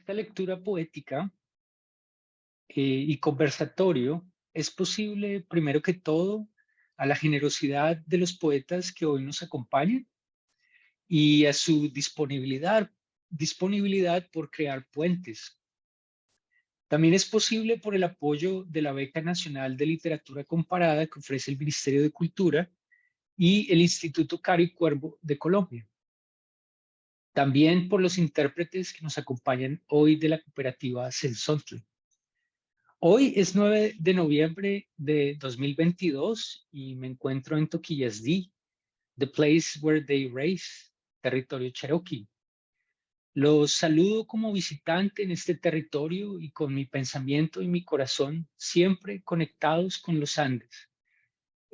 Esta lectura poética y conversatorio es posible, primero que todo, a la generosidad de los poetas que hoy nos acompañan y a su disponibilidad por crear puentes. También es posible por el apoyo de la Beca Nacional de Literatura Comparada que ofrece el Ministerio de Cultura y el Instituto Caro y Cuervo de Colombia. También por los intérpretes que nos acompañan hoy de la cooperativa Censontle. Hoy es 9 de noviembre de 2022 y me encuentro en Toquillas-D, the place where they race, territorio Cherokee. Los saludo como visitante en este territorio y con mi pensamiento y mi corazón siempre conectados con los Andes.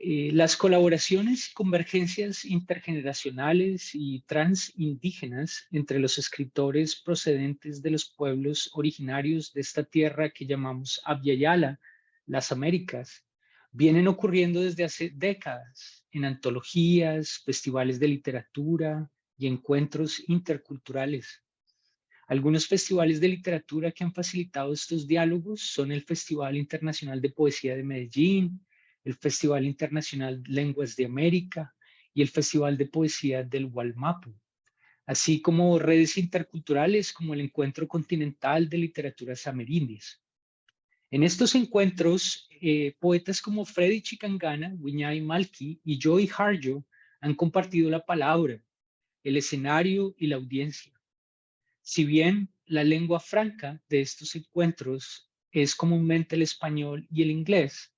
Las colaboraciones y convergencias intergeneracionales y transindígenas entre los escritores procedentes de los pueblos originarios de esta tierra que llamamos Abya, las Américas, vienen ocurriendo desde hace décadas en antologías, festivales de literatura y encuentros interculturales. Algunos festivales de literatura que han facilitado estos diálogos son el Festival Internacional de Poesía de Medellín, el Festival Internacional Lenguas de América y el Festival de Poesía del Gualmapu, así como redes interculturales como el Encuentro Continental de Literaturas Amerindias. En estos encuentros, poetas como Fredy Chikangana, Wiñay Malki y Joy Harjo han compartido la palabra, el escenario y la audiencia. Si bien la lengua franca de estos encuentros es comúnmente el español y el inglés,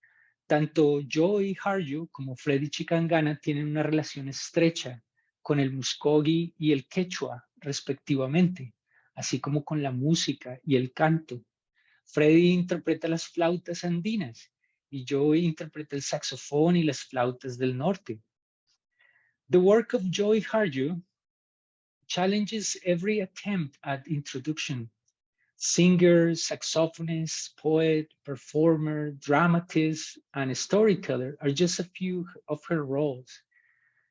tanto yo y Harjo como Fredy Chikangana tienen una relación estrecha con el muskogi y el quechua, respectivamente, así como con la música y el canto. Fredy interpreta las flautas andinas y Joy interpreta el saxofón y las flautas del norte. The work of Joy Harjo challenges every attempt at introduction. Singer, saxophonist, poet, performer, dramatist, and storyteller are just a few of her roles.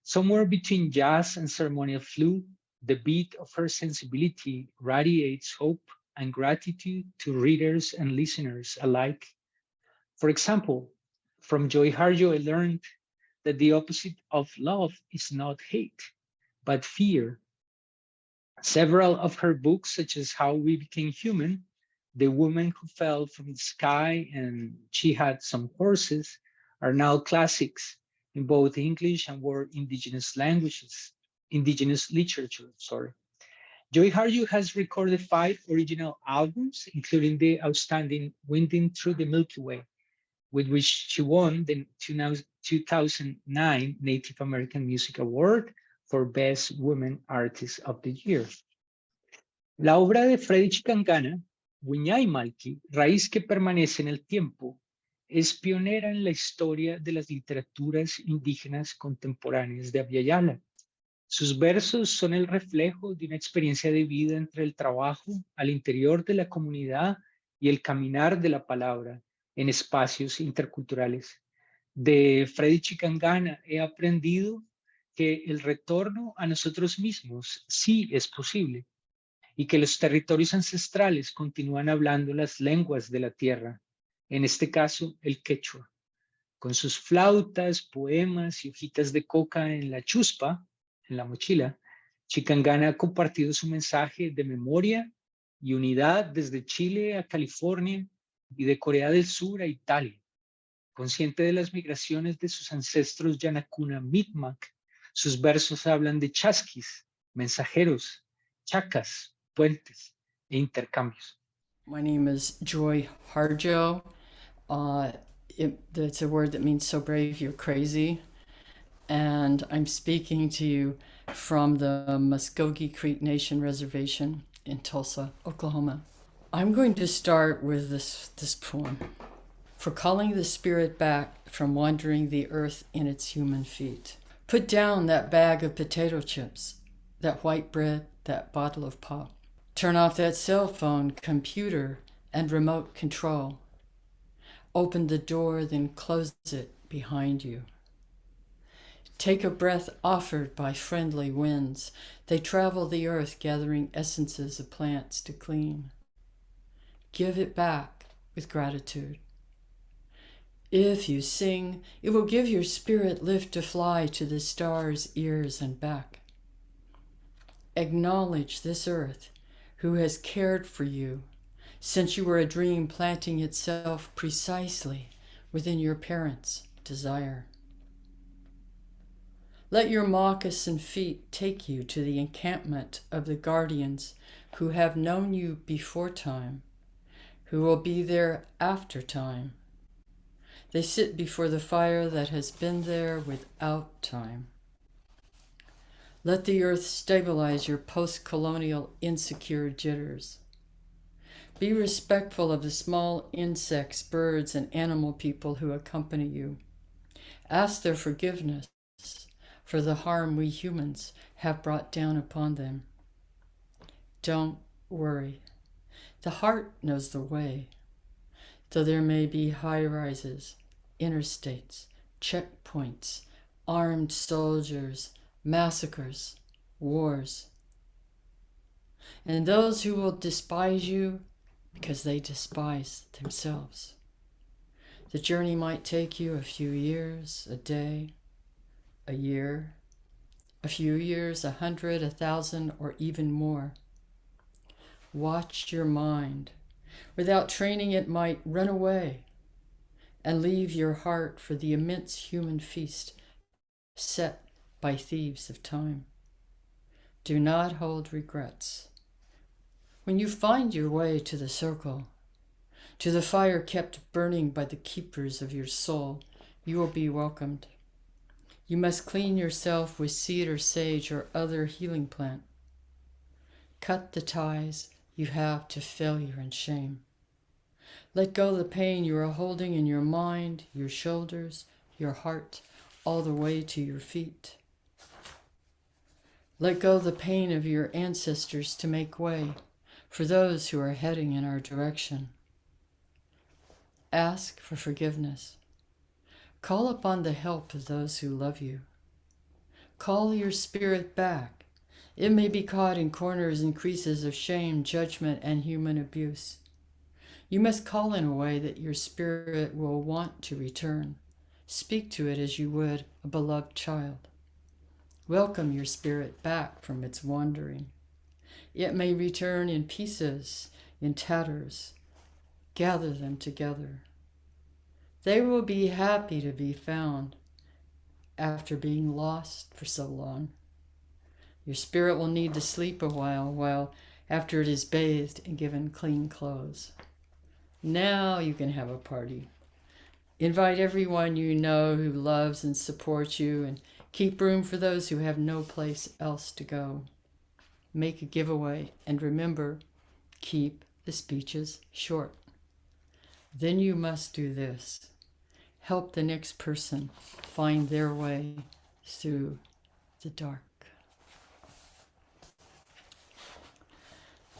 Somewhere between jazz and ceremonial flute, the beat of her sensibility radiates hope and gratitude to readers and listeners alike. For example, from Joy Harjo, I learned that the opposite of love is not hate, but fear. Several of her books, such as How We Became Human, The Woman Who Fell from the Sky, and She Had Some Horses, are now classics in both English and world indigenous literature, sorry. Joy Harjo has recorded 5 original albums, including the outstanding Winding Through the Milky Way, with which she won the 2009 Native American Music Award for Best Women Artist of the Year. La obra de Fredy Chikangana, Wiñay Malki, Raíz que permanece en el tiempo, es pionera en la historia de las literaturas indígenas contemporáneas de Abya. Sus versos son el reflejo de una experiencia de vida entre el trabajo al interior de la comunidad y el caminar de la palabra en espacios interculturales. De Fredy Chikangana he aprendido que el retorno a nosotros mismos sí es posible y que los territorios ancestrales continúan hablando las lenguas de la tierra, en este caso el quechua. Con sus flautas, poemas y hojitas de coca en la chuspa, en la mochila, Chikangana ha compartido su mensaje de memoria y unidad desde Chile a California y de Corea del Sur a Italia. Consciente de las migraciones de sus ancestros Yanakuna Mi'kmaq, sus versos hablan de chasquis, mensajeros, chacas, puentes e intercambios. My name is Joy Harjo. It's a word that means so brave you're crazy. And I'm speaking to you from the Muskogee Creek Nation Reservation in Tulsa, Oklahoma. I'm going to start with this poem. For calling the spirit back from wandering the earth in its human feet. Put down that bag of potato chips, that white bread, that bottle of pop. Turn off that cell phone, computer, and remote control. Open the door, then close it behind you. Take a breath offered by friendly winds. They travel the earth gathering essences of plants to clean. give it back with gratitude. If you sing, it will give your spirit lift to fly to the stars' ears and back. Acknowledge this earth who has cared for you since you were a dream planting itself precisely within your parents' desire. Let your moccasin feet take you to the encampment of the guardians who have known you before time, who will be there after time. They sit before the fire that has been there without time. Let the earth stabilize your post-colonial insecure jitters. Be respectful of the small insects, birds, and animal people who accompany you. Ask their forgiveness for the harm we humans have brought down upon them. Don't worry. The heart knows the way. Though there may be high-rises, interstates, checkpoints, armed soldiers, massacres, wars. And those who will despise you because they despise themselves. The journey might take you a few years, a day, a year, a few years, 100, 1,000, or even more. Watch your mind. Without training, it might run away and leave your heart for the immense human feast set by thieves of time. Do not hold regrets. When you find your way to the circle, to the fire kept burning by the keepers of your soul, you will be welcomed. You must clean yourself with cedar, sage, or other healing plant. Cut the ties you have to failure and shame. Let go the pain you are holding in your mind, your shoulders, your heart, all the way to your feet. Let go the pain of your ancestors to make way for those who are heading in our direction. Ask for forgiveness. Call upon the help of those who love you. Call your spirit back. It may be caught in corners and creases of shame, judgment, and human abuse. You must call in a way that your spirit will want to return. Speak to it as you would a beloved child. Welcome your spirit back from its wandering. It may return in pieces, in tatters. Gather them together. They will be happy to be found after being lost for so long. Your spirit will need to sleep a while after it is bathed and given clean clothes. Now you can have a party. Invite everyone you know who loves and supports you, and keep room for those who have no place else to go. Make a giveaway, and remember, keep the speeches short. Then you must do this. Help the next person find their way through the dark.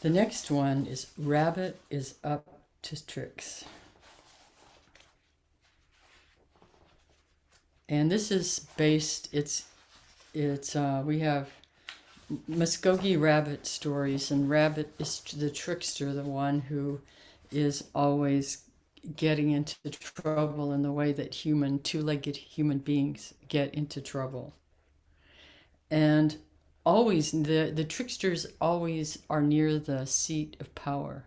The next one is Rabbit is Up to Tricks. And this is based, we have Muskogee rabbit stories, and Rabbit is the trickster, the one who is always getting into trouble in the way that two-legged human beings get into trouble. And always, the tricksters always are near the seat of power,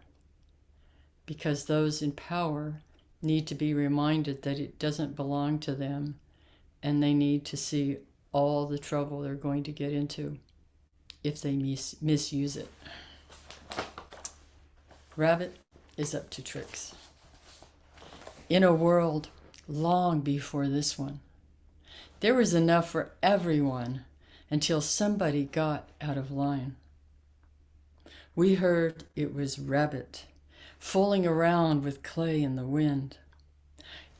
because those in power need to be reminded that it doesn't belong to them, and they need to see all the trouble they're going to get into if they misuse it. Rabbit is up to tricks. In a world long before this one, there was enough for everyone until somebody got out of line. We heard it was Rabbit, fooling around with clay in the wind.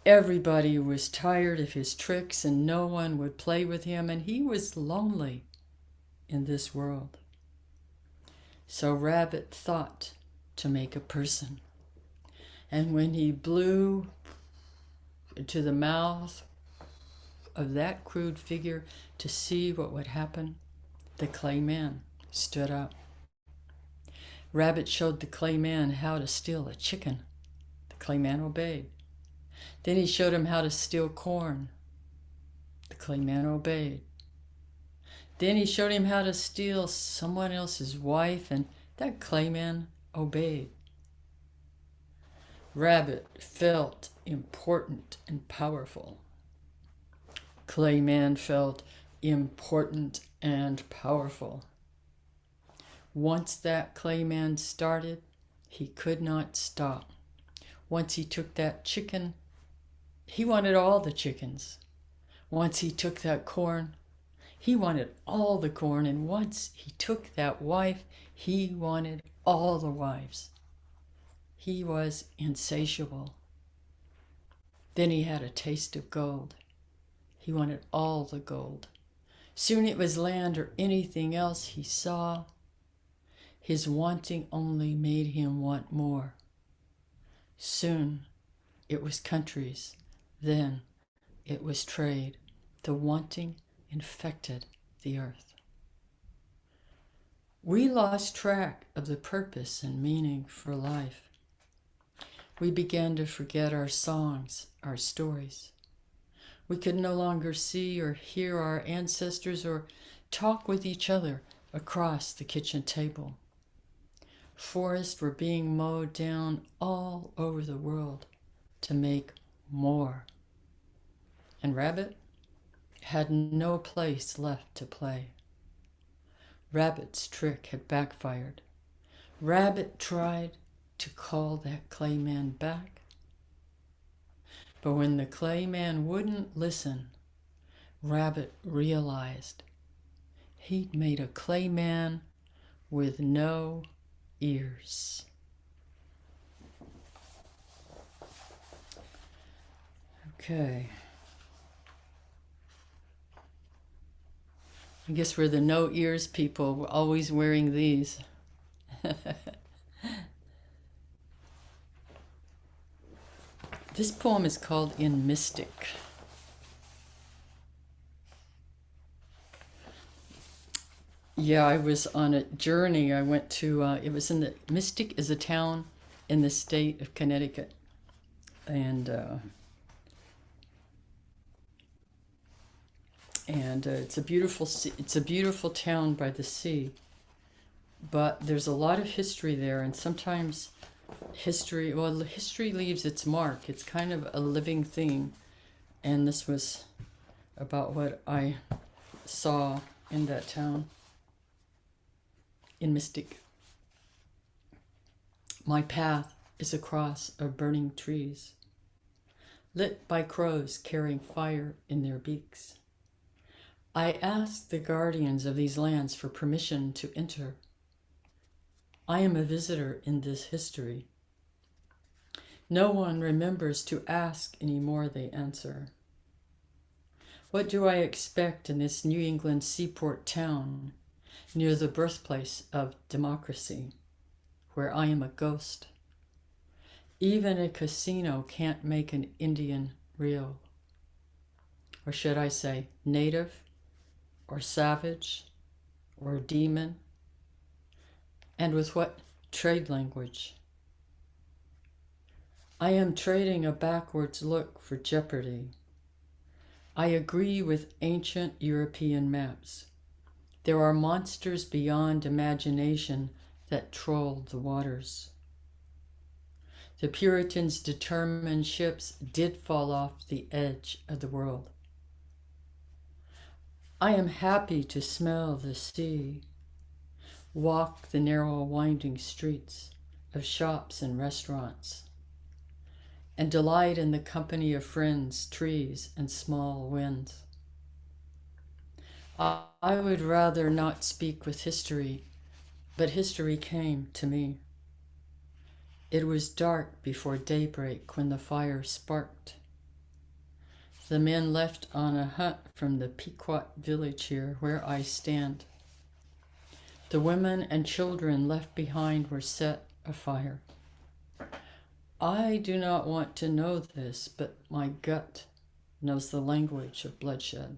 Everybody was tired of his tricks and no one would play with him, and he was lonely in this world. So Rabbit thought to make a person. And when he blew into the mouth of that crude figure to see what would happen, the clay man stood up. Rabbit showed the clay man how to steal a chicken. The clay man obeyed. Then he showed him how to steal corn. The clay man obeyed. Then he showed him how to steal someone else's wife, and that clay man obeyed. Rabbit felt important and powerful. Clay man felt important and powerful. Once that clay man started, he could not stop. Once he took that chicken, he wanted all the chickens. Once he took that corn, he wanted all the corn. And once he took that wife, he wanted all the wives. He was insatiable. Then he had a taste of gold. He wanted all the gold. Soon it was land or anything else he saw. His wanting only made him want more. Soon it was countries. Then it was trade. The wanting infected the earth. We lost track of the purpose and meaning for life. We began to forget our songs, our stories. We could no longer see or hear our ancestors or talk with each other across the kitchen table. Forests were being mowed down all over the world to make more. And Rabbit had no place left to play. Rabbit's trick had backfired. Rabbit tried to call that clay man back. But when the clay man wouldn't listen, Rabbit realized he'd made a clay man with no ears. Okay. I guess we're the no ears people. We're always wearing these. This poem is called In Mystic. Yeah, I was on a journey. I went to, it was in the, Mystic is a town in the state of Connecticut. And it's a beautiful town by the sea. But there's a lot of history there, and sometimes history leaves its mark. It's kind of a living thing. And this was about what I saw in that town. In Mystic. My path is across of burning trees, lit by crows carrying fire in their beaks. I asked the guardians of these lands for permission to enter. I am a visitor in this history. No one remembers to ask anymore, they answer. What do I expect in this New England seaport town, near the birthplace of democracy, where I am a ghost? Even a casino can't make an Indian real. Or should I say native, or savage, or demon? And with what trade language? I am trading a backwards look for jeopardy. I agree with ancient European maps. There are monsters beyond imagination that troll the waters. The Puritans determined ships did fall off the edge of the world. I am happy to smell the sea, walk the narrow winding streets of shops and restaurants, and delight in the company of friends, trees, and small winds. I would rather not speak with history, but history came to me. It was dark before daybreak when the fire sparked. The men left on a hunt from the Pequot village here where I stand. The women and children left behind were set afire. I do not want to know this, but my gut knows the language of bloodshed.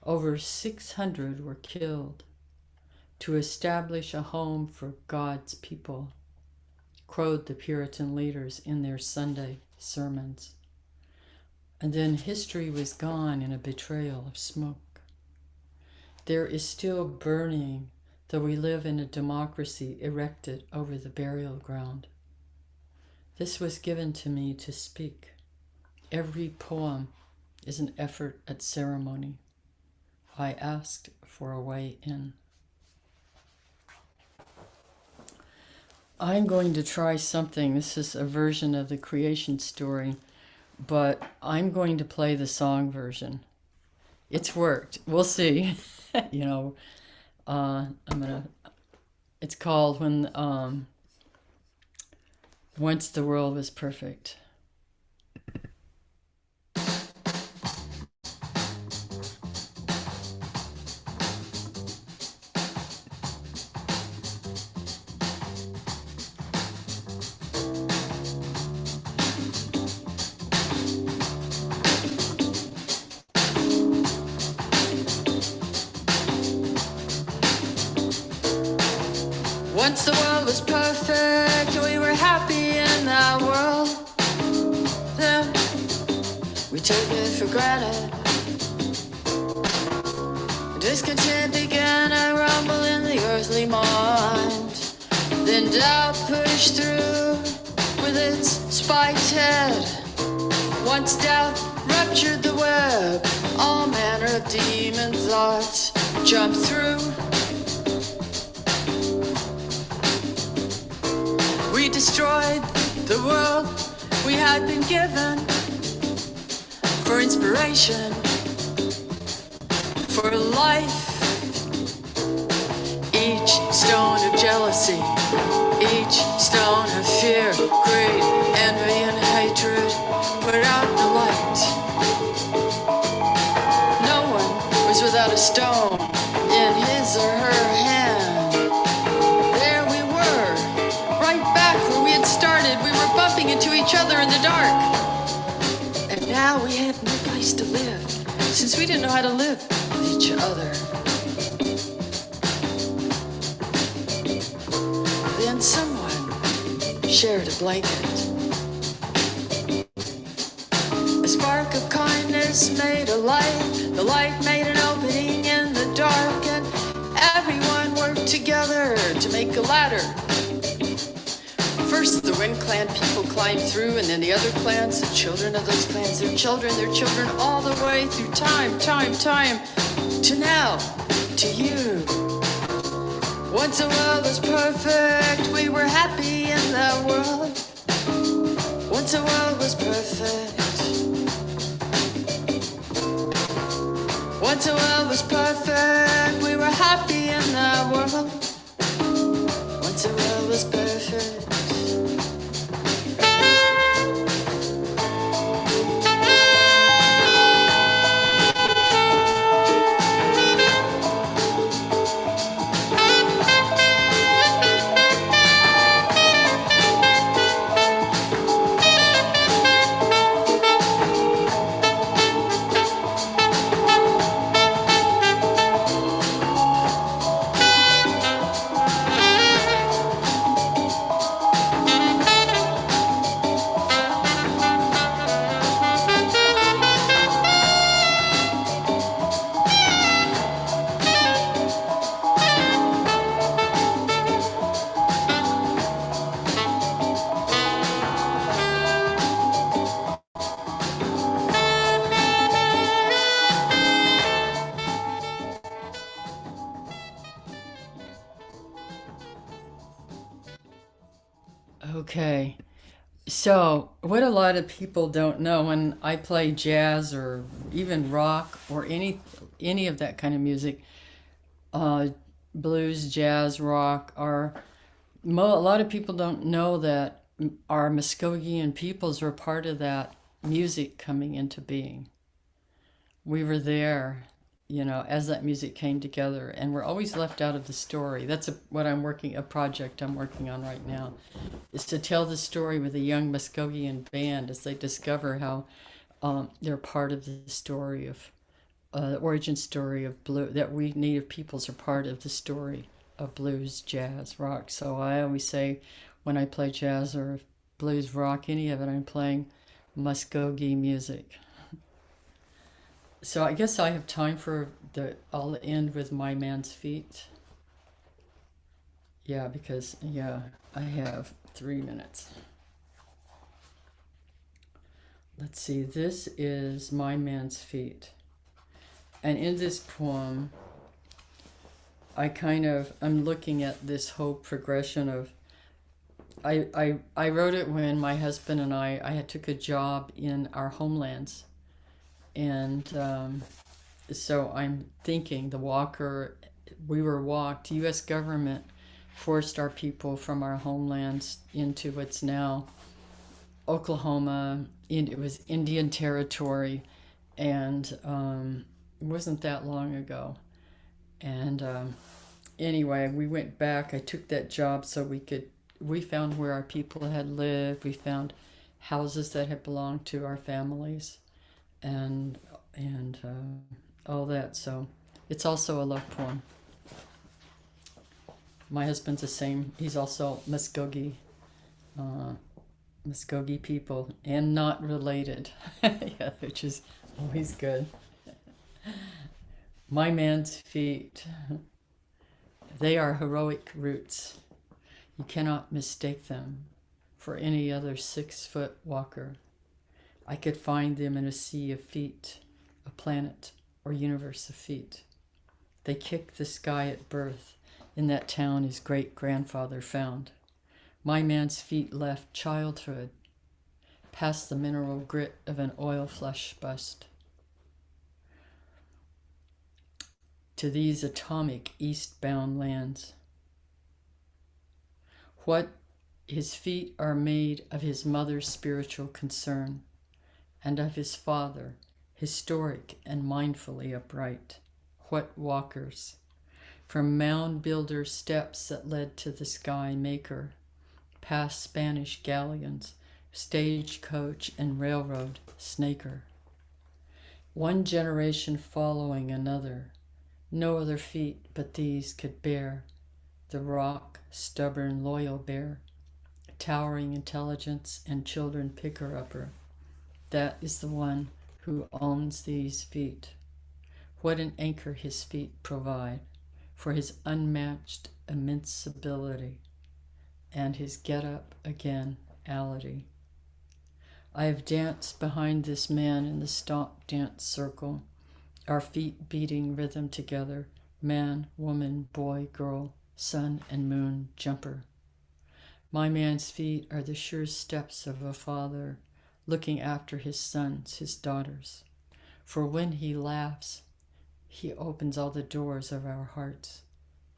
Over 600 were killed. to establish a home for God's people, crowed the Puritan leaders in their Sunday sermons. And then history was gone in a betrayal of smoke. There is still burning, though we live in a democracy erected over the burial ground. This was given to me to speak. Every poem is an effort at ceremony. I asked for a way in. I'm going to try something. This is a version of the creation story, but I'm going to play the song version. It's worked. We'll see. It's called Once the World Was Perfect. Once the world was perfect, we were happy in that world. Then we took it for granted. Discontent began to rumble in the earthly mind. Then doubt pushed through with its spiked head. Once doubt ruptured the web, all manner of demon thoughts jumped through. We destroyed the world we had been given for inspiration, for life. Each stone of jealousy, each stone of fear, greed, envy, and hatred put out the light. No one was without a stone in his or her hand. Started, we were bumping into each other in the dark. And now we have no place to live, since we didn't know how to live with each other. Then someone shared a blanket. A spark of kindness made a light. The light made an opening in the dark, and everyone worked together to make a ladder. First, the Wind Clan people climbed through, and then the other clans, the children of those clans, their children, all the way through time, to now, to you. Once the world was perfect, we were happy in that world. Once the world was perfect. Once the world was perfect, we were happy in that world. Once the world was perfect. Okay, so what a lot of people don't know, when I play jazz or even rock or any of that kind of music, blues, jazz, rock, a lot of people don't know that our Muskogean peoples were part of that music coming into being. We were there, as that music came together, and we're always left out of the story. That's a project I'm working on right now, is to tell the story with a young Muskogean band as they discover how they're part of the story of the origin story of blue, that we Native peoples are part of the story blues, jazz, rock. So I always say when I play jazz or blues, rock, any of it, I'm playing Muskogee music. So I guess I have time for I'll end with My Man's Feet. Yeah, because, I have 3 minutes. Let's see, this is My Man's Feet. And in this poem, I'm looking at this whole progression of, I wrote it when my husband and I had took a job in our homelands. And so I'm thinking we were walked, U.S. government forced our people from our homelands into what's now Oklahoma. It was Indian Territory, and it wasn't that long ago. And anyway, we went back. I took that job so we found where our people had lived. We found houses that had belonged to our families, and all that. So it's also a love poem. My husband's the same. He's also Muskogee people, and not related. Yeah, which is always good. My man's feet. They are heroic roots. You cannot mistake them for any other 6-foot walker. I could find them in a sea of feet, a planet or universe of feet. They kick the sky at birth. In that town his great-grandfather found. My man's feet left childhood, past the mineral grit of an oil flesh bust, to these atomic eastbound lands. What his feet are made of his mother's spiritual concern, and of his father, historic and mindfully upright. What walkers! From mound builder steps that led to the sky maker, past Spanish galleons, stagecoach and railroad snaker. One generation following another, no other feet but these could bear the rock, stubborn, loyal bear, towering intelligence and children picker-upper. That is the one who owns these feet. What an anchor his feet provide for his unmatched immensibility and his get-up-again-ality. I have danced behind this man in the stomp dance circle, our feet beating rhythm together, man, woman, boy, girl, sun and moon, jumper. My man's feet are the sure steps of a father looking after his sons, his daughters. For when he laughs, he opens all the doors of our hearts,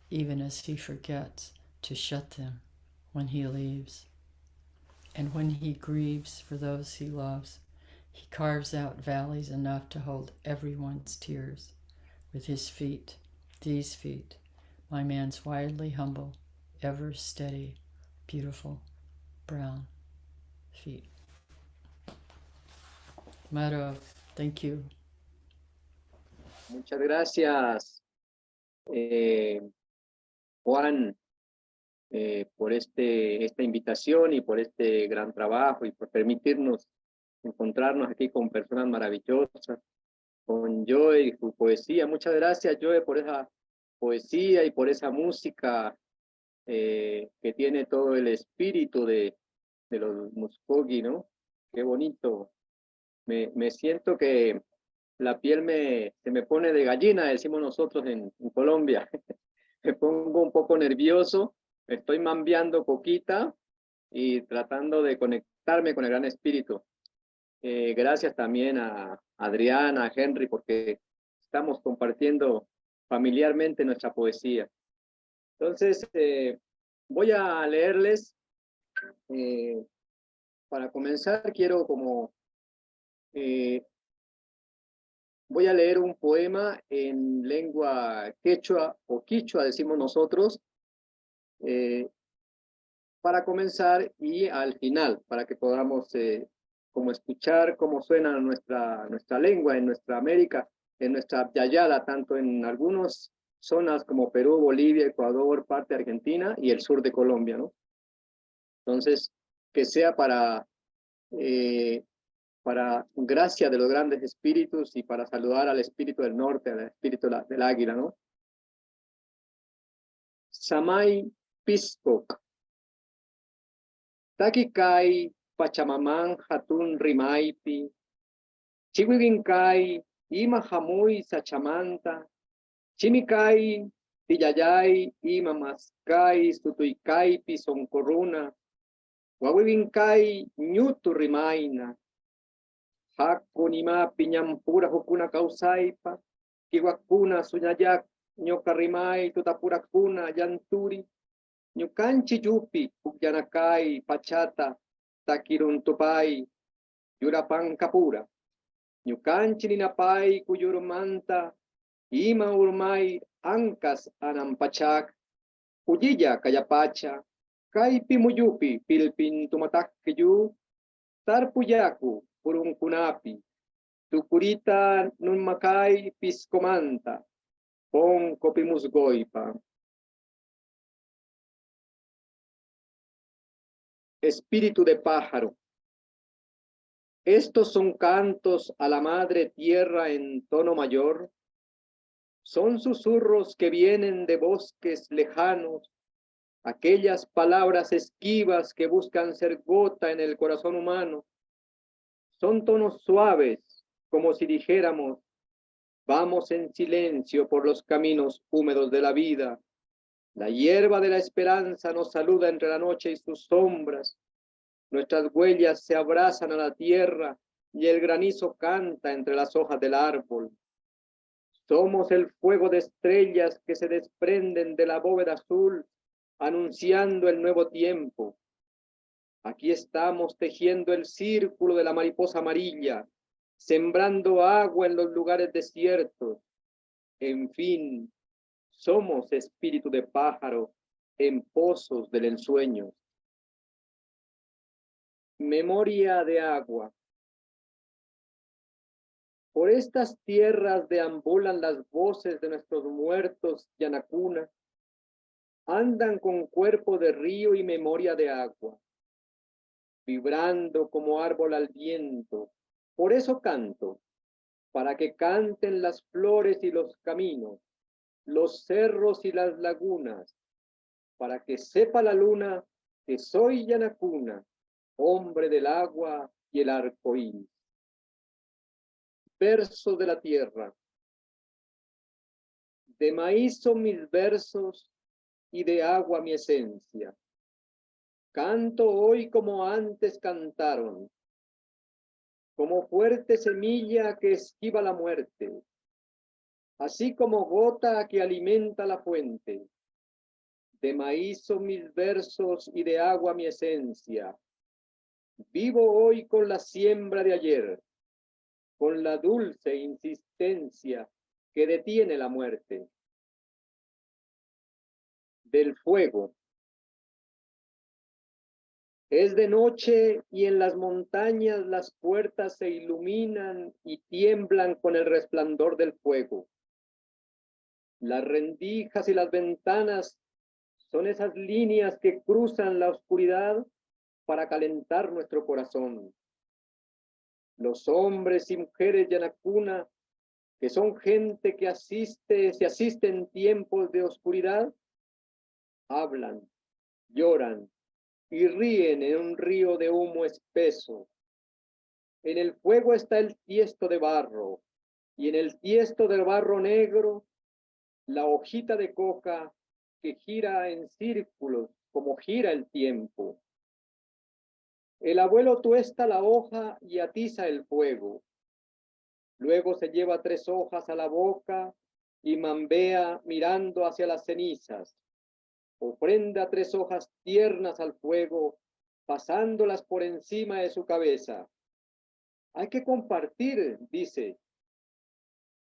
even as he forgets to shut them when he leaves. And when he grieves for those he loves, he carves out valleys enough to hold everyone's tears with his feet, these feet, my man's wildly humble, ever steady, beautiful, brown feet. Maro, thank you. Muchas gracias, Juan, por esta invitación y por este gran trabajo y por permitirnos encontrarnos aquí con personas maravillosas, con Joe y su poesía. Muchas gracias, Joe, por esa poesía y por esa música que tiene todo el espíritu de los Muskogee, ¿no? Qué bonito. Me siento que la piel se me pone de gallina, decimos nosotros en Colombia. Me pongo un poco nervioso, me estoy mambeando poquita y tratando de conectarme con el gran espíritu. Gracias también a Adriana, a Henry, porque estamos compartiendo familiarmente nuestra poesía. Entonces, voy a leerles. Para comenzar, quiero voy a leer un poema en lengua quechua o quichua, decimos nosotros, para comenzar y al final, para que podamos como escuchar cómo suena nuestra lengua en nuestra América, en nuestra Yayala, tanto en algunos zonas como Perú, Bolivia, Ecuador, parte de Argentina y el sur de Colombia, ¿no? Entonces, que sea para gracia de los grandes espíritus y para saludar al espíritu del norte, al espíritu del águila, ¿no? Samay Piskok. Takikai Pachamamán Hatun Rimaipi. Chihuiginkai Ima Hamuy Sachamanta. Chimikai Tiyayay Ima Maskai Sutuikaipi Soncoruna. Wawivinkai Ñutu Rimaina. Hakunima piñampura hukuna kausaipa, kiwakuna suñayak, ñokarimay tutapurakuna yanturi, ñukanchi yupi, ukyanakai, pachata, takiruntupay, yurapan kapura, ñukanchi ninapay kuyurumanta, ima urmay ankas anampachak, kuyiya kayapacha, kaypi muyupi pilpin tumatakyu, tarpuyaku, Purunkunapi, Tukurita Nunmakai Piscomanta, Pon Copimusgoipa. Espíritu de pájaro. Estos son cantos a la madre tierra en tono mayor. Son susurros que vienen de bosques lejanos, aquellas palabras esquivas que buscan ser gota en el corazón humano. Son tonos suaves, como si dijéramos, vamos en silencio por los caminos húmedos de la vida. La hierba de la esperanza nos saluda entre la noche y sus sombras. Nuestras huellas se abrazan a la tierra y el granizo canta entre las hojas del árbol. Somos el fuego de estrellas que se desprenden de la bóveda azul, anunciando el nuevo tiempo. Aquí estamos tejiendo el círculo de la mariposa amarilla, sembrando agua en los lugares desiertos. En fin, somos espíritu de pájaro en pozos del ensueño. Memoria de agua. Por estas tierras deambulan las voces de nuestros muertos yanacuna. Andan con cuerpo de río y memoria de agua, vibrando como árbol al viento. Por eso canto, para que canten las flores y los caminos, los cerros y las lagunas, para que sepa la luna que soy yanacuna, hombre del agua y el arco iris. Versos de la tierra. De maíz son mis versos y de agua mi esencia. Canto hoy como antes cantaron, como fuerte semilla que esquiva la muerte, así como gota que alimenta la fuente. De maíz son mis versos y de agua mi esencia. Vivo hoy con la siembra de ayer, con la dulce insistencia que detiene la muerte. Del fuego. Es de noche y en las montañas las puertas se iluminan y tiemblan con el resplandor del fuego. Las rendijas y las ventanas son esas líneas que cruzan la oscuridad para calentar nuestro corazón. Los hombres y mujeres yanacuna, que son gente que se asiste en tiempos de oscuridad, hablan, lloran y ríen en un río de humo espeso. En el fuego está el tiesto de barro, y en el tiesto del barro negro, la hojita de coca que gira en círculos como gira el tiempo. El abuelo tuesta la hoja y atiza el fuego. Luego se lleva 3 hojas a la boca y mambea mirando hacia las cenizas. Ofrenda 3 hojas tiernas al fuego, pasándolas por encima de su cabeza. Hay que compartir, dice.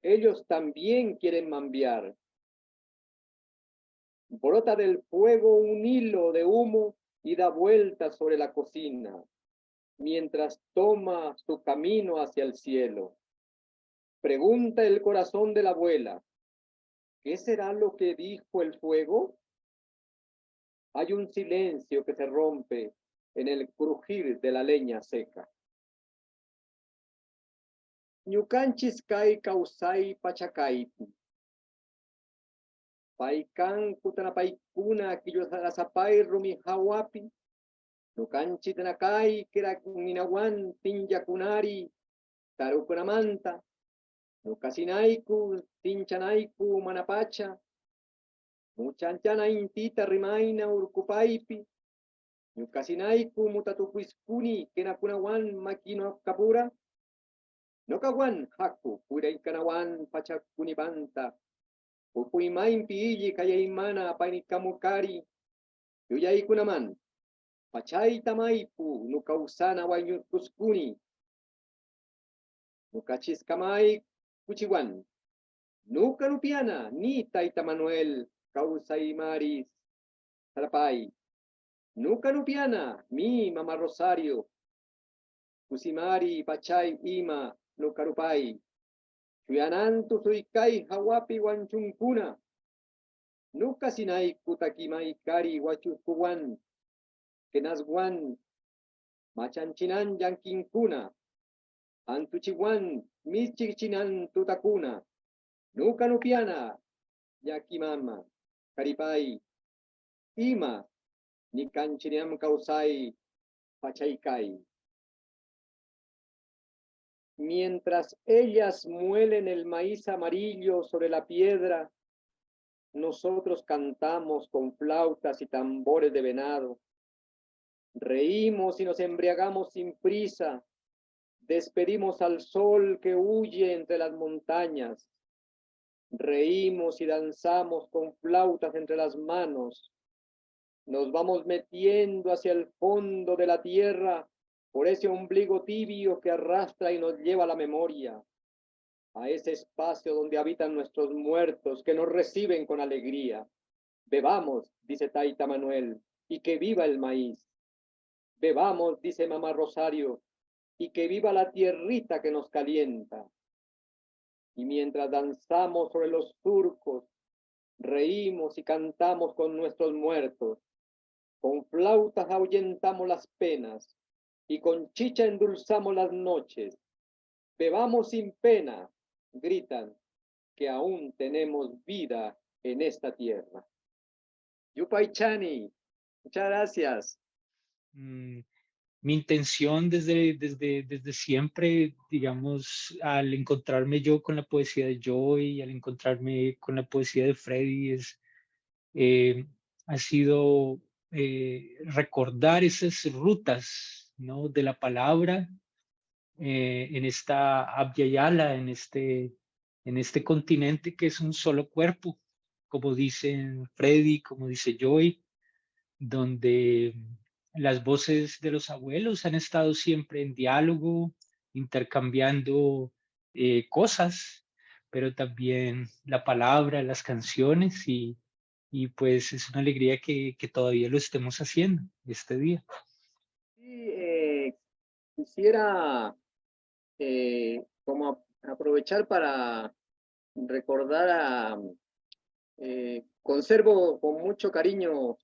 Ellos también quieren mambear. Brota del fuego un hilo de humo y da vueltas sobre la cocina, mientras toma su camino hacia el cielo. Pregunta el corazón de la abuela, ¿Qué será lo que dijo el fuego? Hay un silencio que se rompe en el crujir de la leña seca. Ñukanchis kay kawsay pachakaypi. Paykan kutanapaykuna killusarasapay rumi hawapi. Ñukanchis tanakay kirakuminawan tinyakunari tarukunamanta. Ñukasinayku tinchanayku manapacha. Muchanchana intita rimayna urkupaypi. Ñukasinayku mutatukuiskuni kenakunawan makino kapura. Nokawan haku puraykanawan pachakunipanta. Upuymaypi illi kayaymana painikamukari. Yuyaykunaman pachayta maypu nukausana wañukuskuni. Nukachiskamay kuchiwan. Nuka rupiana ni Taita Manuel Causaymaris Sarapay. Nuka rupiana mi Mama Rosario. Kusimari Pachay Ima Nukarupay. Chuyanantu suikay hawapi wanchunkuna. Nuka sinay kutakimay kari wachukuwan. Kenaswan machanchinan yankinkuna. Antuchiwan michichinan tutakuna. Nuka nupiana yakimama karipay. Ima ni kanchiniam kausay pachaykay. Mientras ellas muelen el maíz amarillo sobre la piedra, nosotros cantamos con flautas y tambores de venado. Reímos y nos embriagamos sin prisa. Despedimos al sol que huye entre las montañas. Reímos y danzamos con flautas entre las manos. Nos vamos metiendo hacia el fondo de la tierra por ese ombligo tibio que arrastra y nos lleva a la memoria, a ese espacio donde habitan nuestros muertos que nos reciben con alegría. Bebamos, dice Taita Manuel, y que viva el maíz. Bebamos, dice Mamá Rosario, y que viva la tierrita que nos calienta. Y mientras danzamos sobre los surcos, reímos y cantamos con nuestros muertos. Con flautas ahuyentamos las penas y con chicha endulzamos las noches. Bebamos sin pena, gritan, que aún tenemos vida en esta tierra. Yupay Chani, muchas gracias. Mi intención desde siempre, digamos, al encontrarme yo con la poesía de Joy, al encontrarme con la poesía de Fredy, ha sido recordar esas rutas, ¿no?, de la palabra en esta Abya Yala, en este continente que es un solo cuerpo, como dicen Fredy, como dice Joy, donde las voces de los abuelos han estado siempre en diálogo, intercambiando cosas, pero también la palabra, las canciones y pues es una alegría que todavía lo estemos haciendo este día. Sí, quisiera como aprovechar para recordar conservo con mucho cariño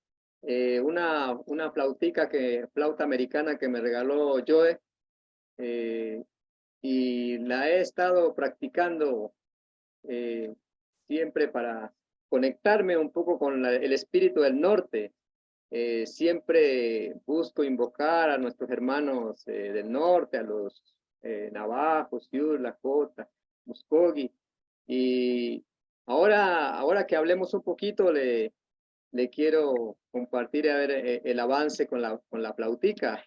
una flauta americana que me regaló Joe, y la he estado practicando siempre para conectarme un poco con el espíritu del norte. Siempre busco invocar a nuestros hermanos del norte, a los navajos, Sioux, Lakota, Muskogee. Y ahora que hablemos un poquito, le quiero compartir a ver, el avance con la flautica.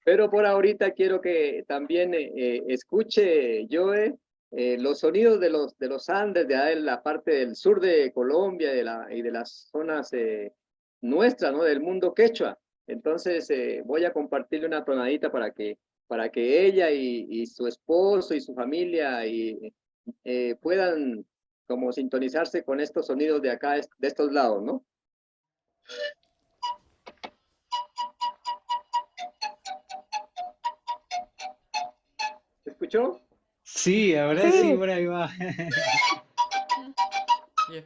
Pero por ahorita quiero que también escuche, Joe, los sonidos de los Andes, de la parte del sur de Colombia y de las zonas nuestras, ¿no?, del mundo quechua. Entonces voy a compartirle una tonadita para que ella y su esposo y su familia puedan como sintonizarse con estos sonidos de acá, de estos lados, ¿no? ¿Se escuchó? Sí, ahora sí, por ahí va. Yeah.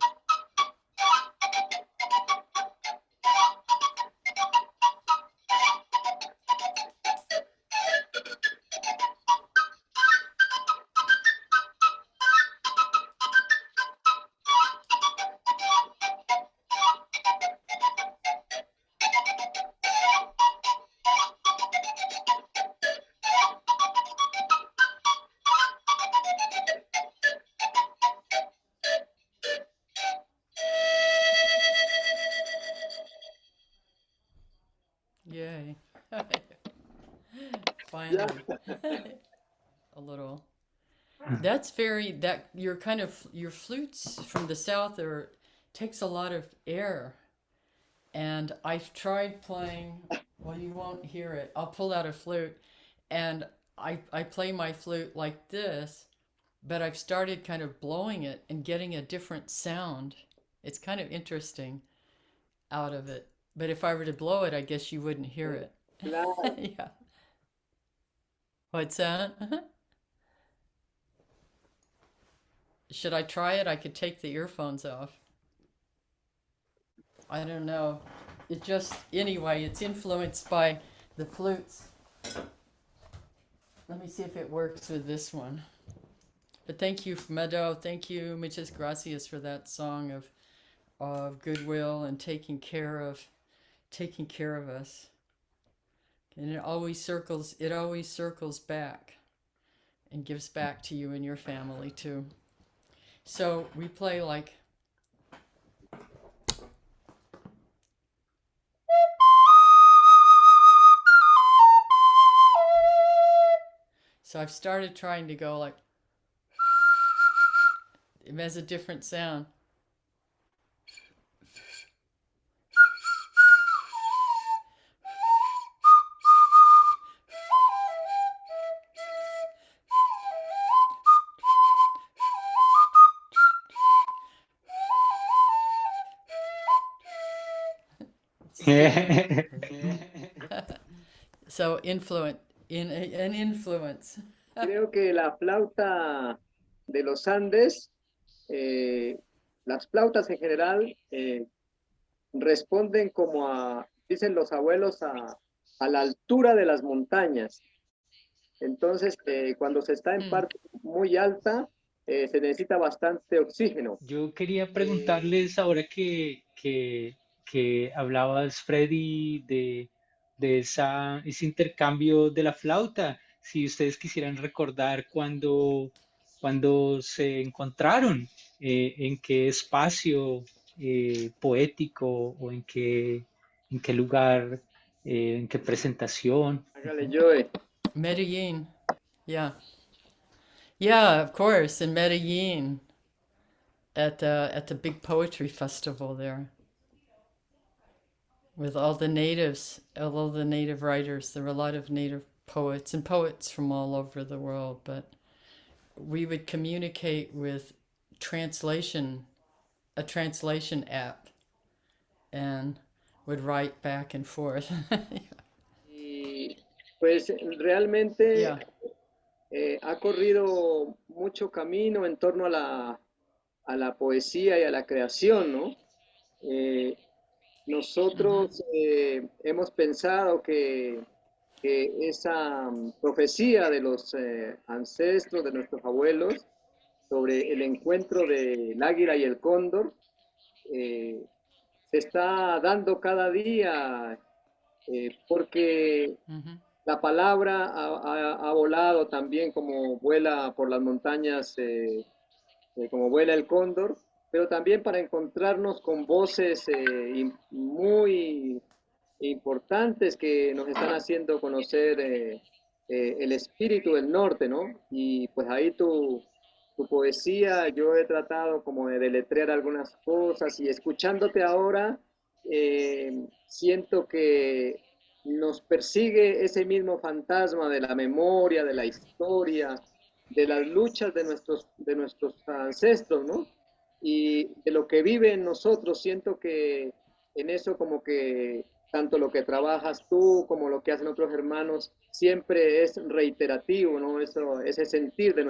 Yay. Finally. A little. That's very, that your kind of, your flutes from the south are, takes a lot of air. And I've tried playing, well, you won't hear it. I'll pull out a flute and I play my flute like this, but I've started kind of blowing it and getting a different sound. It's kind of interesting out of it. But if I were to blow it, I guess you wouldn't hear it. Claro. Yeah. What's that? Should I try it? I could take the earphones off. I don't know. It just, anyway, it's influenced by the flutes. Let me see if it works with this one. But thank you, Meadow. Thank you, muchas gracias, for that song of goodwill and taking care of us. And it always circles back and gives back to you and your family too. So we play like, so I've started trying to go like, it has a different sound. So an influence. Creo que la flauta de los Andes, las flautas en general, responden como dicen los abuelos, a la altura de las montañas. Entonces, cuando se está en parte muy alta, se necesita bastante oxígeno. Yo quería preguntarles ahora que hablabas, Freddy, de ese intercambio de la flauta, si ustedes quisieran recordar cuando se encontraron, en qué espacio poético o en qué lugar, en qué presentación. Hágale, Joe. Medellin. Yeah. Yeah, of course, in Medellin at the big poetry festival there. With all the natives, all the native writers. There were a lot of native poets and poets from all over the world, but we would communicate with a translation app, and would write back and forth. Y pues realmente Yeah. Ha corrido mucho camino en torno a la poesía y a la creación, ¿no? Nosotros hemos pensado que esa profecía de los ancestros, de nuestros abuelos, sobre el encuentro del águila y el cóndor, se está dando cada día, porque la palabra ha volado también como vuela por las montañas, como vuela el cóndor, pero también para encontrarnos con voces muy importantes que nos están haciendo conocer el espíritu del norte, ¿no? Y pues ahí tu poesía, yo he tratado como de deletrear algunas cosas, y escuchándote ahora, siento que nos persigue ese mismo fantasma de la memoria, de la historia, de las luchas de nuestros ancestros, ¿no? Y de lo que vive en nosotros. Siento que en eso, como que tanto lo que trabajas tú como lo que hacen otros hermanos, siempre es reiterativo, ¿no? Eso, ese sentir de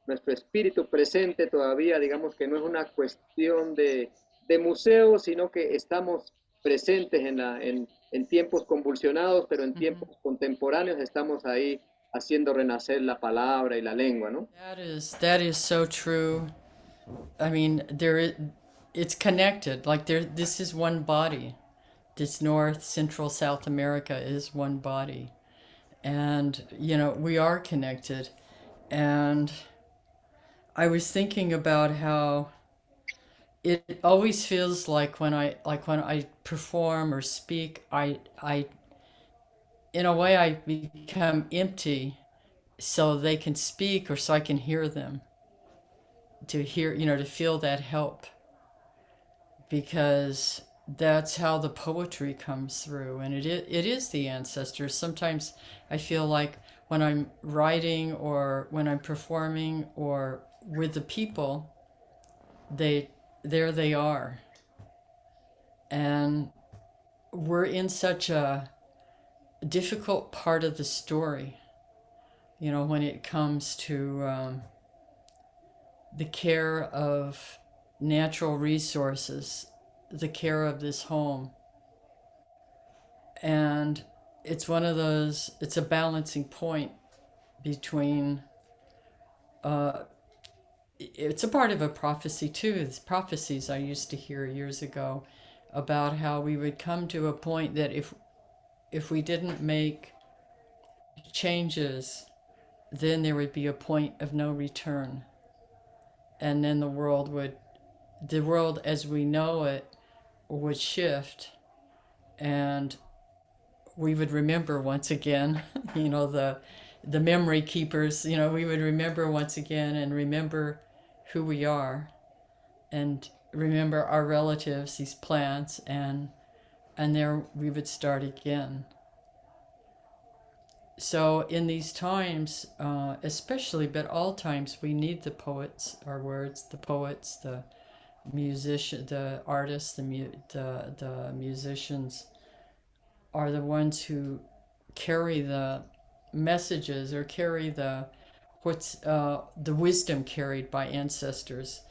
nuestro espíritu presente todavía, digamos que no es una cuestión de museo, sino que estamos presentes en tiempos convulsionados, pero en tiempos contemporáneos estamos ahí haciendo renacer la palabra y la lengua, ¿no? That is so true. I mean, it's connected. Like this is one body. This North, Central, South America is one body. And, you know, we are connected. And I was thinking about how it always feels like when I perform or speak, I in a way I become empty so they can speak or so I can hear them. To hear, you know, to feel that help. Because that's how the poetry comes through, and it is the ancestors. Sometimes I feel like when I'm writing or when I'm performing or with the people, there they are. And we're in such a difficult part of the story, you know, when it comes to the care of natural resources, the care of this home. And it's one of those, it's a balancing point between, it's a part of a prophecy too. It's prophecies I used to hear years ago about how we would come to a point that if we didn't make changes, then there would be a point of no return. And then the world as we know it would shift, and we would remember once again, you know, the memory keepers, you know, we would remember once again and remember who we are and remember our relatives, these plants, and there we would start again. So in these times, especially, but all times, we need the poets, our words, the poets, the musician, the artists, the musicians are the ones who carry the messages or carry the wisdom carried by ancestors.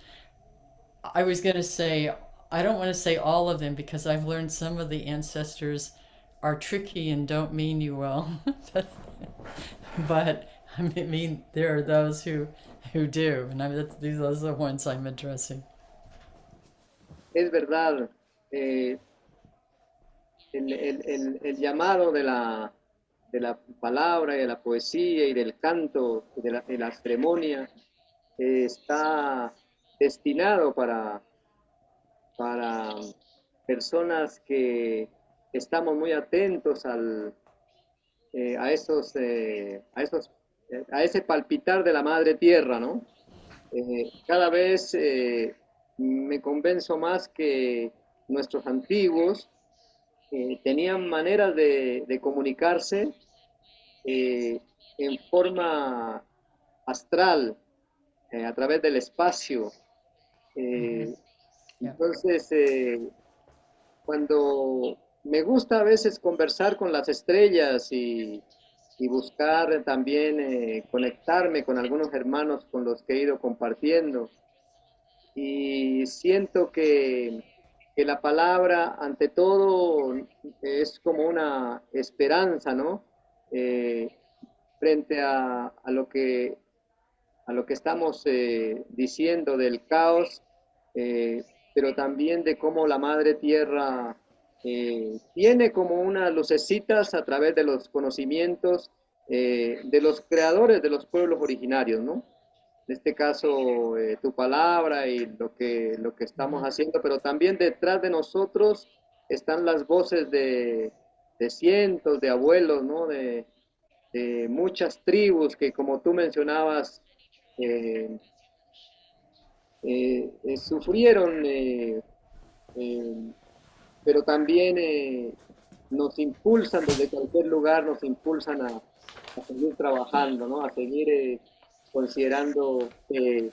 I was going to say, I don't want to say all of them because I've learned some of the ancestors are tricky and don't mean you well. But I mean, there are those who do, and those are the ones I'm addressing. Es verdad, el llamado de la palabra y de la poesía y del canto, de la ceremonia, está destinado para personas que estamos muy atentos a ese palpitar de la madre tierra, ¿no? Cada vez me convenzo más que nuestros antiguos tenían maneras de comunicarse en forma astral, a través del espacio. Entonces, cuando me gusta a veces conversar con las estrellas y buscar también conectarme con algunos hermanos con los que he ido compartiendo, y siento que la palabra ante todo es como una esperanza, ¿no? Frente a lo que estamos diciendo del caos, pero también de cómo la madre tierra tiene como unas lucecitas a través de los conocimientos de los creadores de los pueblos originarios, ¿no? En este caso, tu palabra y lo que estamos haciendo, pero también detrás de nosotros están las voces de cientos de abuelos, ¿no? De muchas tribus que, como tú mencionabas, sufrieron, pero también nos impulsan desde cualquier lugar, nos impulsan a seguir trabajando, ¿no? A seguir considerando que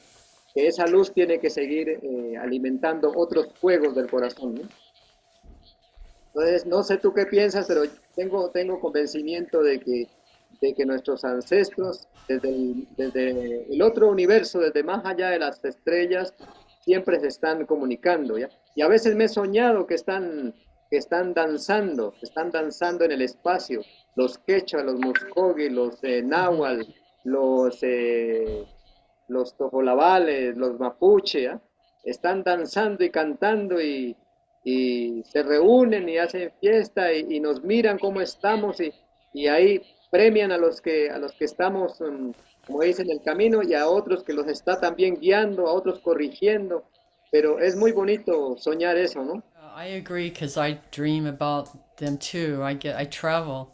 esa luz tiene que seguir alimentando otros fuegos del corazón, ¿no? Entonces, no sé tú qué piensas, pero tengo convencimiento de de que nuestros ancestros, desde el otro universo, desde más allá de las estrellas, siempre se están comunicando, ¿ya? Y a veces me he soñado que están danzando en el espacio, los quechua, los muskogi, los náhuatl, los, los tojolabales, los mapuche, ¿ya? Están danzando y cantando y se reúnen y hacen fiesta y nos miran cómo estamos y ahí premian a los que estamos, como dicen, en el camino y a otros que los está también guiando, a otros corrigiendo. Pero es muy bonito soñar eso, ¿no? I agree because I dream about them too. I travel.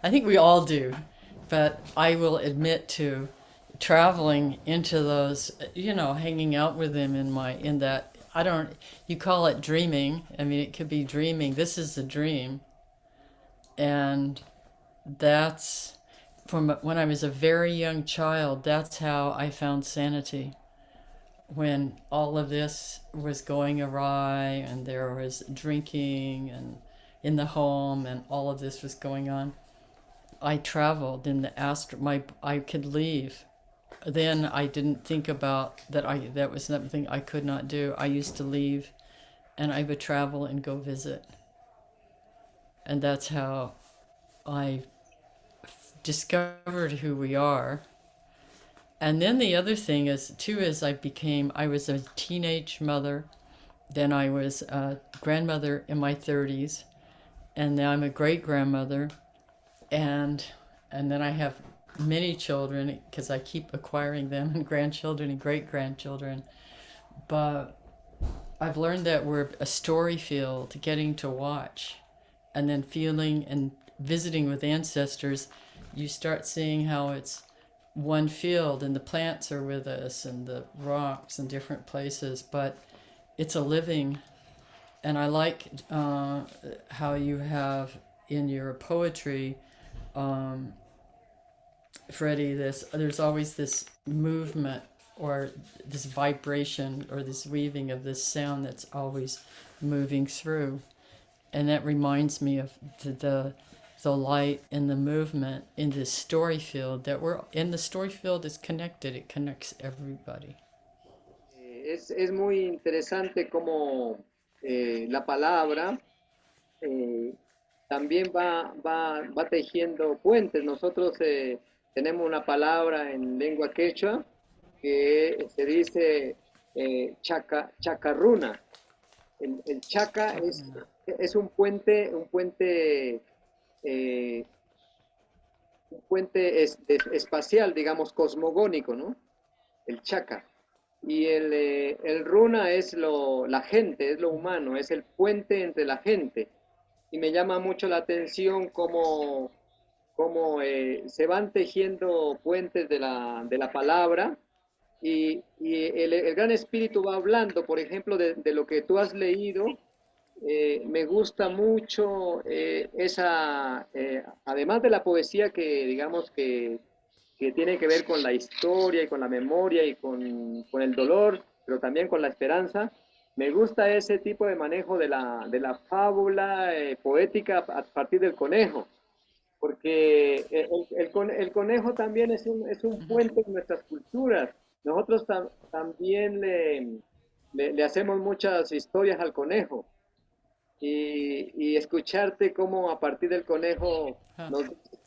I think we all do, but I will admit to traveling into those, you know, hanging out with them in that, I don't, you call it dreaming. I mean, it could be dreaming. This is the dream. And that's from when I was a very young child, that's how I found sanity. When all of this was going awry and there was drinking and in the home and all of this was going on, I traveled in the I could leave. Then I didn't think about that. That was something I could not do. I used to leave and I would travel and go visit. And that's how I discovered who we are. And then the other thing is, too, is I was a teenage mother, then I was a grandmother in my 30s, and now I'm a great-grandmother, and then I have many children, because I keep acquiring them, and grandchildren and great-grandchildren. But I've learned that we're a story field, getting to watch, and then feeling and visiting with ancestors, you start seeing how it's one field and the plants are with us and the rocks and different places, but it's a living. And I like how you have in your poetry, Fredy, there's always this movement or this vibration or this weaving of this sound that's always moving through. And that reminds me of the light and the movement in this story field, that we're in the story field is connected, it connects everybody. Es muy interesante cómo la palabra también va tejiendo puentes. Nosotros tenemos una palabra en lengua quechua que se dice chacarruna. El chaca es un puente espacial, digamos, cosmogónico, ¿no? El chaca. Y el runa es la gente, es lo humano, es el puente entre la gente. Y me llama mucho la atención cómo se van tejiendo puentes de la palabra y el Gran Espíritu va hablando, por ejemplo, de lo que tú has leído. Me gusta mucho además de la poesía que digamos que tiene que ver con la historia y con la memoria y con el dolor, pero también con la esperanza. Me gusta ese tipo de manejo de la fábula poética a partir del conejo, porque el conejo también es un puente en nuestras culturas. Nosotros también le hacemos muchas historias al conejo. Y escucharte cómo a partir del conejo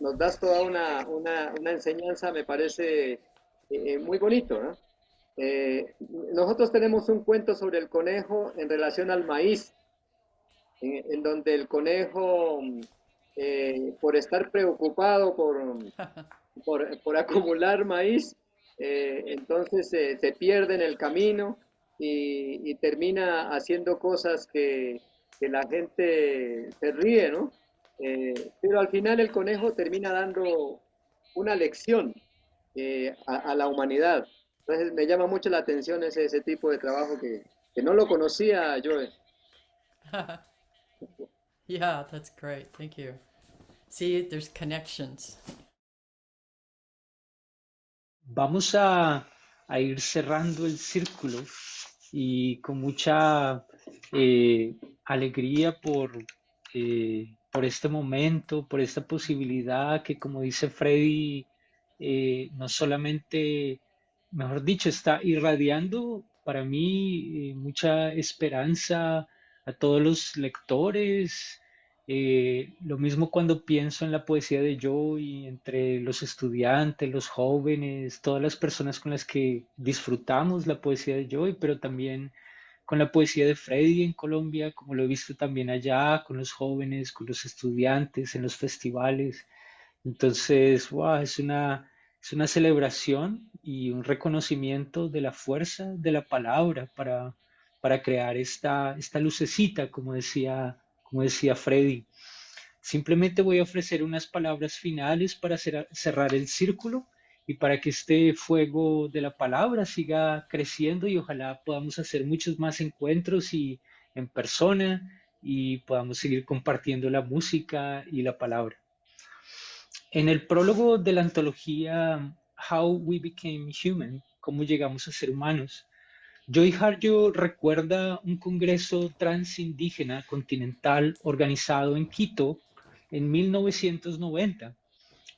nos das toda una enseñanza me parece muy bonito, ¿no? Nosotros tenemos un cuento sobre el conejo en relación al maíz, en donde el conejo, por estar preocupado por acumular maíz, entonces se pierde en el camino y termina haciendo cosas que la gente se ríe, ¿no? Pero al final el conejo termina dando una lección a la humanidad. Entonces me llama mucho la atención ese tipo de trabajo que no lo conocía yo. Yeah, that's great. Thank you. See, there's connections. Vamos a ir cerrando el círculo y con mucha alegría por por este momento, por esta posibilidad que, como dice Freddy, no solamente, mejor dicho, está irradiando para mí mucha esperanza a todos los lectores. Lo mismo cuando pienso en la poesía de Joy, entre los estudiantes, los jóvenes, todas las personas con las que disfrutamos la poesía de Joy, pero también con la poesía de Freddy en Colombia, como lo he visto también allá, con los jóvenes, con los estudiantes, en los festivales. Entonces, wow, es una celebración y un reconocimiento de la fuerza de la palabra para crear esta lucecita, como decía Freddy. Simplemente voy a ofrecer unas palabras finales para cerrar el círculo y para que este fuego de la palabra siga creciendo y ojalá podamos hacer muchos más encuentros y en persona y podamos seguir compartiendo la música y la palabra. En el prólogo de la antología How We Became Human, cómo llegamos a ser humanos, Joy Harjo recuerda un congreso transindígena continental organizado en Quito en 1990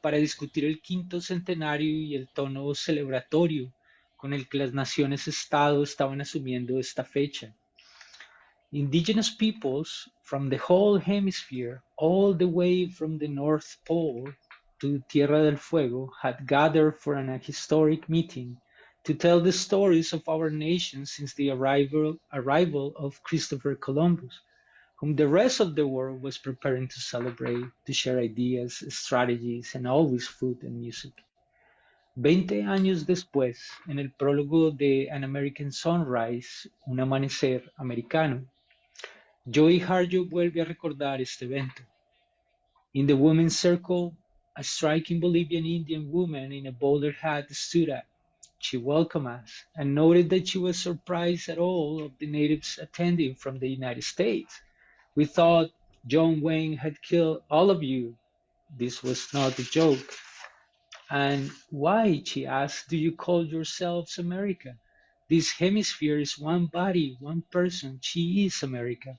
para discutir el quinto centenario y el tono celebratorio con el que las naciones-estado estaban asumiendo esta fecha. Indigenous peoples from the whole hemisphere, all the way from the North Pole to Tierra del Fuego, had gathered for an historic meeting to tell the stories of our nation since the arrival of Christopher Columbus, whom the rest of the world was preparing to celebrate, to share ideas, strategies, and always food and music. 20 años después, en el prólogo de An American Sunrise, un amanecer americano, Joy Harjo vuelve a recordar este evento. In the women's circle, a striking Bolivian Indian woman in a bowler hat stood up. She welcomed us and noted that she was surprised at all of the natives attending from the United States. We thought John Wayne had killed all of you. This was not a joke. And why, she asked, do you call yourselves America? This hemisphere is one body, one person. She is America.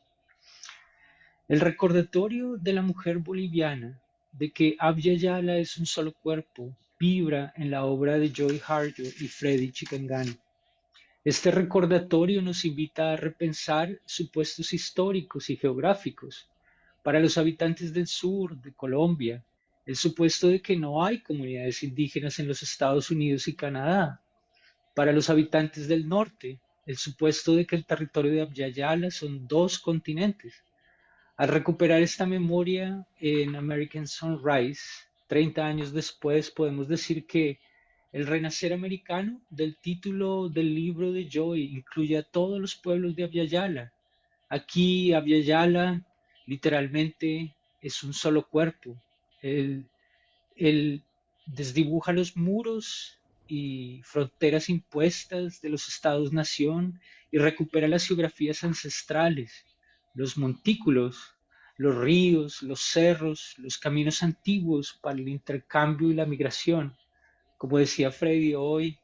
El recordatorio de la mujer boliviana de que Abya Yala es un solo cuerpo vibra en la obra de Joy Harjo y Fredy Chikangana. Este recordatorio nos invita a repensar supuestos históricos y geográficos. Para los habitantes del sur de Colombia, el supuesto de que no hay comunidades indígenas en los Estados Unidos y Canadá. Para los habitantes del norte, el supuesto de que el territorio de Abya Yala son dos continentes. Al recuperar esta memoria en American Sunrise, 30 años después, podemos decir que el renacer americano del título del libro de Joy incluye a todos los pueblos de Abya Yala. Aquí Abya Yala literalmente es un solo cuerpo. Él desdibuja los muros y fronteras impuestas de los estados-nación y recupera las geografías ancestrales, los montículos, los ríos, los cerros, los caminos antiguos para el intercambio y la migración. Como decía Freddy hoy,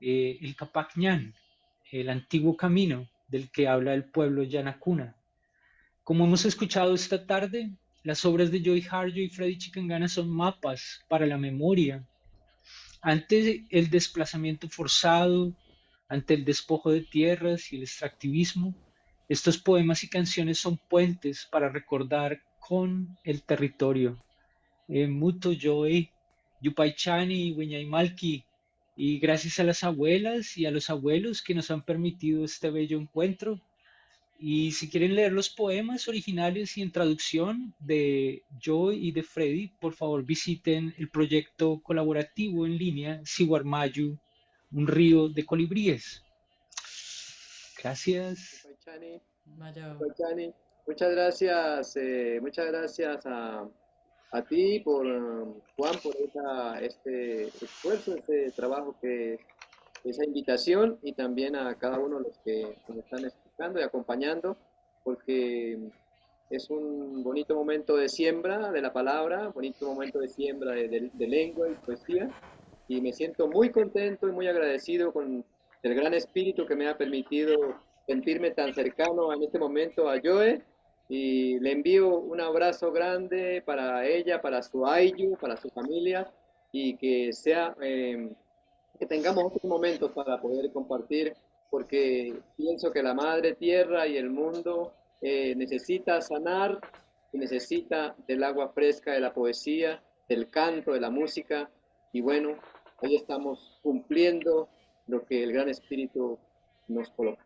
el Qhapaq Ñan, el antiguo camino del que habla el pueblo Yanacuna. Como hemos escuchado esta tarde, las obras de Joy Harjo y Fredy Chikangana son mapas para la memoria. Ante el desplazamiento forzado, ante el despojo de tierras y el extractivismo, estos poemas y canciones son puentes para recordar con el territorio. Muto Joy, Yupaychani, Wiñaymalki, y gracias a las abuelas y a los abuelos que nos han permitido este bello encuentro. Y si quieren leer los poemas originales y en traducción de Joy y de Freddy, por favor visiten el proyecto colaborativo en línea Siwarmayu, un río de colibríes. Gracias. Mado. Muchas gracias a ti, Juan, por este esfuerzo, este trabajo, esa invitación, y también a cada uno de los que nos están escuchando y acompañando, porque es un bonito momento de siembra de la palabra, bonito momento de siembra de lengua y poesía, y me siento muy contento y muy agradecido con el gran espíritu que me ha permitido sentirme tan cercano en este momento a Joe, Y le envío un abrazo grande para ella, para su Ayu, para su familia, y que sea, que tengamos otros momentos para poder compartir, porque pienso que la madre tierra y el mundo necesita sanar y necesita del agua fresca, de la poesía, del canto, de la música, y bueno, ahí estamos cumpliendo lo que el Gran Espíritu nos coloca.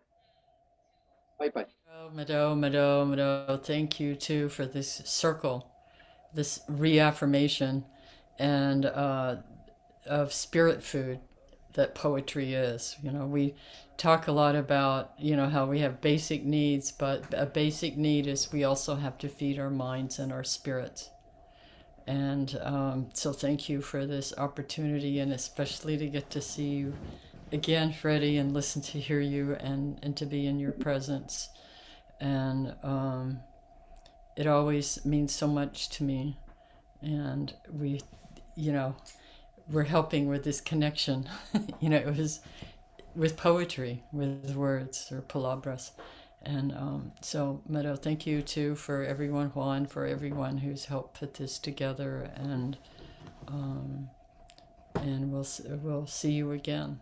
Bye bye. Mado, Mado, Mado, thank you too for this circle, this reaffirmation, and of spirit food that poetry is. You know, we talk a lot about, you know, how we have basic needs, but a basic need is we also have to feed our minds and our spirits. And so thank you for this opportunity, and especially to get to see you again, Fredy, and listen to hear you and to be in your presence. And it always means so much to me. And we, you know, we're helping with this connection. You know, it was with poetry, with words or palabras. And so, Meadow, thank you too for everyone, Juan, for everyone who's helped put this together. And we'll see you again.